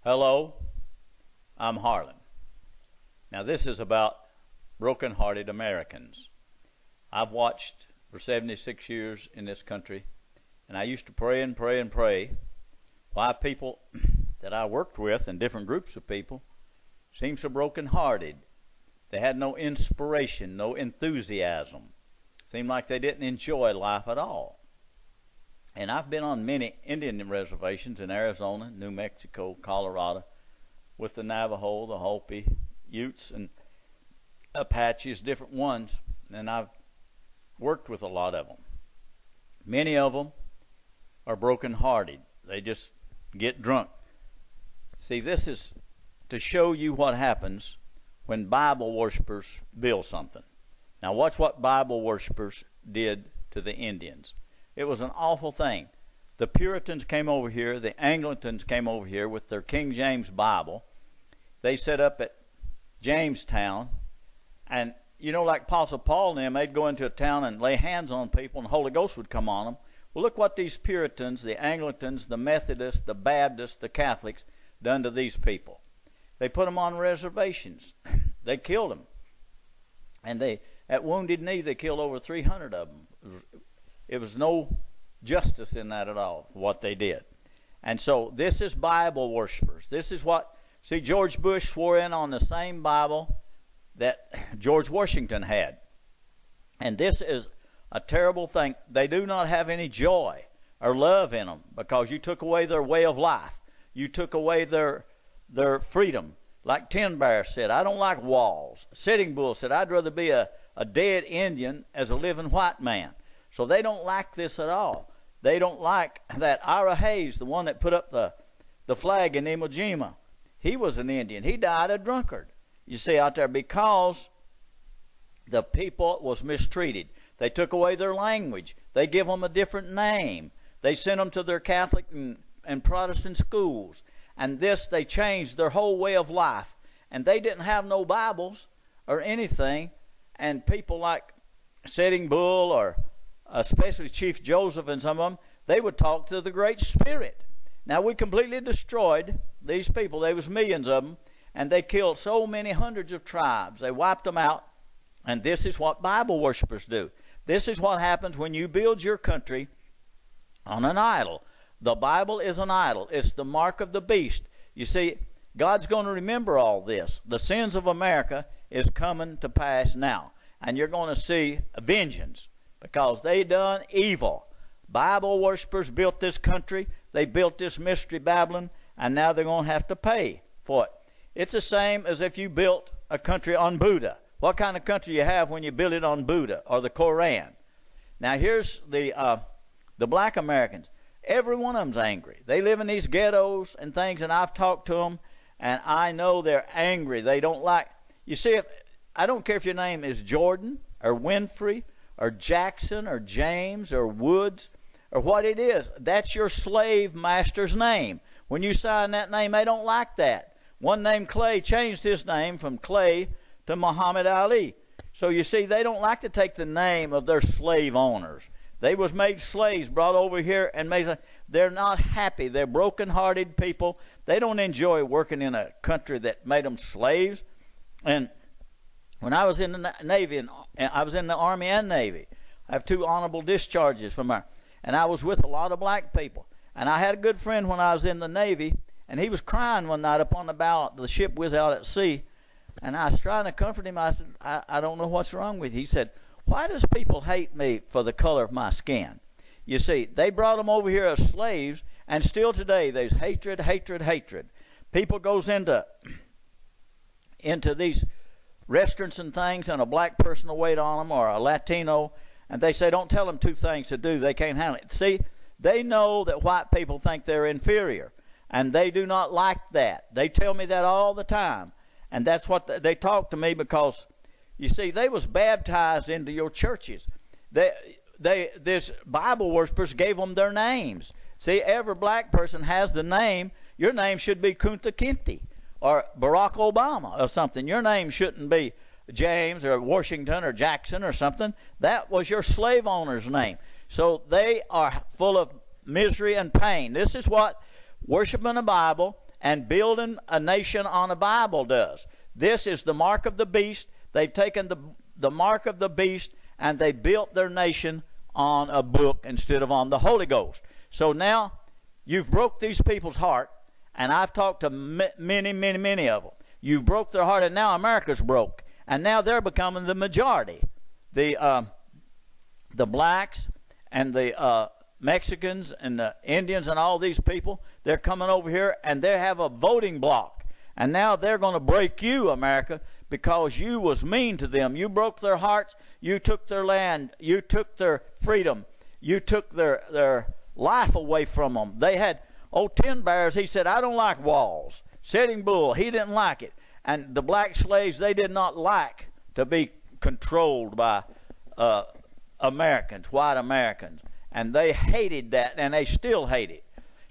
Hello, I'm Harlan. Now this is about broken-hearted Americans. I've watched for 76 years in this country, and I used to pray and pray and pray why people that I worked with and different groups of people seemed so broken-hearted. They had no inspiration, no enthusiasm. Seemed like they didn't enjoy life at all. And I've been on many Indian reservations in Arizona, New Mexico, Colorado, with the Navajo, the Hopi, Utes, and Apaches, different ones, and I've worked with a lot of them. Many of them are broken-hearted. They just get drunk. See, this is to show you what happens when Bible worshipers build something. Now watch what Bible worshipers did to the Indians. It was an awful thing. The Puritans came over here, the Anglicans came over here with their King James Bible. They set up at Jamestown, and you know, like Apostle Paul and them, they'd go into a town and lay hands on people and the Holy Ghost would come on them. Well, look what these Puritans, the Anglicans, the Methodists, the Baptists, the Catholics done to these people. They put them on reservations. They killed them. And they, at Wounded Knee, they killed over 300 of them. It was no justice in that at all, what they did. And so this is Bible worshipers. This is what, see, George Bush swore in on the same Bible that George Washington had. And this is a terrible thing. They do not have any joy or love in them because you took away their way of life. You took away their freedom. Like Tin Bear said, I don't like walls. Sitting Bull said, I'd rather be a dead Indian as a living white man. So they don't like this at all. They don't like that Ira Hayes, the one that put up the flag in Iwo Jima. He was an Indian. He died a drunkard, you see, out there because the people was mistreated. They took away their language. They give them a different name. They sent them to their Catholic and Protestant schools. And this, they changed their whole way of life. And they didn't have no Bibles or anything. And people like Sitting Bull or especially Chief Joseph and some of them, they would talk to the Great Spirit. Now, we completely destroyed these people. There was millions of them, and they killed so many hundreds of tribes. They wiped them out, and this is what Bible worshipers do. This is what happens when you build your country on an idol. The Bible is an idol. It's the mark of the beast. You see, God's going to remember all this. The sins of America is coming to pass now, and you're going to see a vengeance. Because they done evil. Bible worshipers built this country. They built this mystery Babylon. And now they're going to have to pay for it. It's the same as if you built a country on Buddha. What kind of country you have when you build it on Buddha or the Koran? Now here's the black Americans. Every one of them's angry. They live in these ghettos and things. And I've talked to them. And I know they're angry. They don't like. You see, I don't care if your name is Jordan or Winfrey or Jackson, or James, or Woods, or what it is. That's your slave master's name. When you sign that name, they don't like that. One named Clay changed his name from Clay to Muhammad Ali. So you see, they don't like to take the name of their slave owners. They was made slaves, brought over here, and made. They're not happy. They're broken-hearted people. They don't enjoy working in a country that made them slaves. And when I was in the Navy, and I was in the Army and Navy, I have 2 honorable discharges from there. And I was with a lot of black people. And I had a good friend when I was in the Navy, and he was crying one night up on the bow. The ship was out at sea. And I was trying to comfort him. I said, I don't know what's wrong with you. He said, why does people hate me for the color of my skin? You see, they brought them over here as slaves, and still today there's hatred, hatred, hatred. People goes into these restaurants and things, and a black person will wait on them, or a Latino, and they say, don't tell them 2 things to do. They can't handle it. See, they know that white people think they're inferior, and they do not like that. They tell me that all the time, and that's what they talk to me because, you see, they was baptized into your churches. This Bible worshipers gave them their names. See, every black person has the name. Your name should be Kunta Kinte or Barack Obama or something. Your name shouldn't be James or Washington or Jackson or something. That was your slave owner's name. So they are full of misery and pain. This is what worshiping the Bible and building a nation on a Bible does. This is the mark of the beast. They've taken the mark of the beast and they built their nation on a book instead of on the Holy Ghost. So now you've broke these people's heart, and I've talked to many of them. You broke their heart, and now America's broke, and now they're becoming the majority. The blacks and the Mexicans and the Indians and all these people, they're coming over here, and they have a voting block, and now they're going to break you, America, because you was mean to them. You broke their hearts. You took their land. You took their freedom. You took their life away from them. They had old Tin Bears. He said, I don't like walls. Sitting Bull, he didn't like it. And the black slaves, they did not like to be controlled by Americans, white Americans. And they hated that, and they still hate it.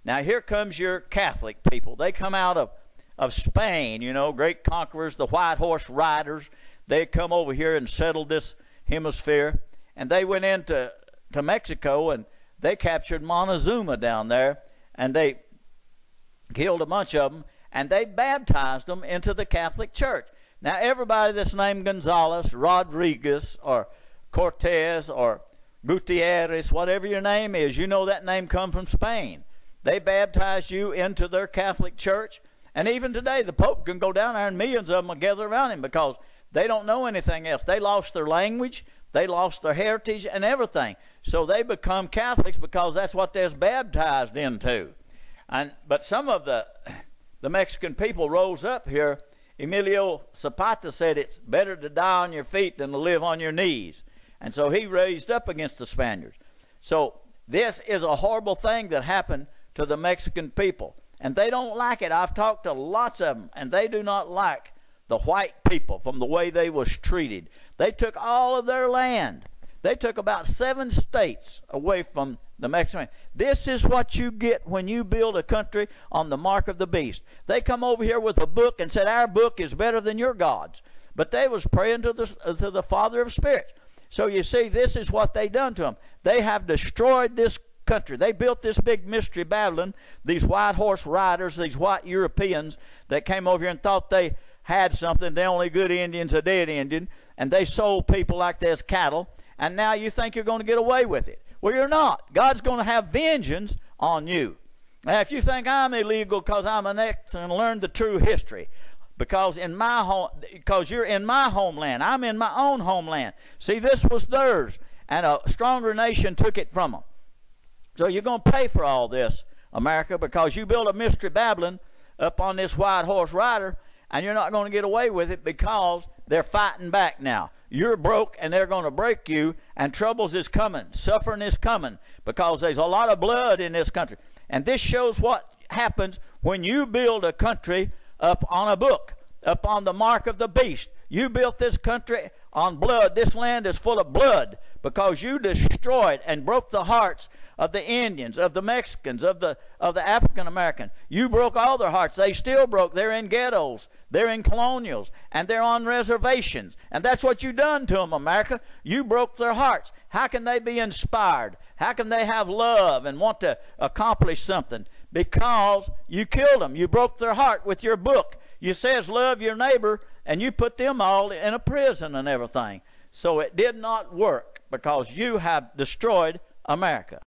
Now here comes your Catholic people. They come out of Spain, you know, great conquerors, the white horse riders. They come over here and settled this hemisphere, and they went into Mexico, and they captured Montezuma down there, and they killed a bunch of them, and they baptized them into the Catholic Church. Now everybody that's named Gonzales, Rodriguez, or Cortez, or Gutierrez, whatever your name is, you know that name come from Spain. They baptized you into their Catholic Church. And even today, the Pope can go down there and millions of them will gather around him because they don't know anything else. They lost their language, they lost their heritage and everything. So they become Catholics because that's what they're baptized into. But some of the Mexican people rose up here. Emilio Zapata said it's better to die on your feet than to live on your knees. And so he raised up against the Spaniards. So this is a horrible thing that happened to the Mexican people. And they don't like it. I've talked to lots of them, and they do not like the white people from the way they was treated. They took all of their land. They took about 7 states away from the Mexican. This is what you get when you build a country on the mark of the beast. They come over here with a book and said, our book is better than your God's. But they was praying to the Father of Spirits. So you see, this is what they done to them. They have destroyed this country. They built this big mystery Babylon, these white horse riders, these white Europeans that came over here and thought they had something. The only good Indian's a dead Indian, and they sold people like there's cattle, and now you think you're going to get away with it. Well, you're not. God's going to have vengeance on you. Now, if you think I'm illegal because I'm an ex and learned the true history, because you're in my homeland, I'm in my own homeland. See, this was theirs, and a stronger nation took it from them. So you're going to pay for all this, America, because you built a mystery Babylon up on this white horse rider, and you're not going to get away with it because they're fighting back now. You're broke, and they're going to break you, and troubles is coming. Suffering is coming because there's a lot of blood in this country. And this shows what happens when you build a country up on a book, up on the mark of the beast. You built this country on blood. This land is full of blood because you destroyed and broke the hearts of the Indians, of the Mexicans, of the African Americans. You broke all their hearts. They still broke. They're in ghettos. They're in colonials. And they're on reservations. And that's what you done to them, America. You broke their hearts. How can they be inspired? How can they have love and want to accomplish something? Because you killed them. You broke their heart with your book. You says love your neighbor, and you put them all in a prison and everything. So it did not work because you have destroyed America.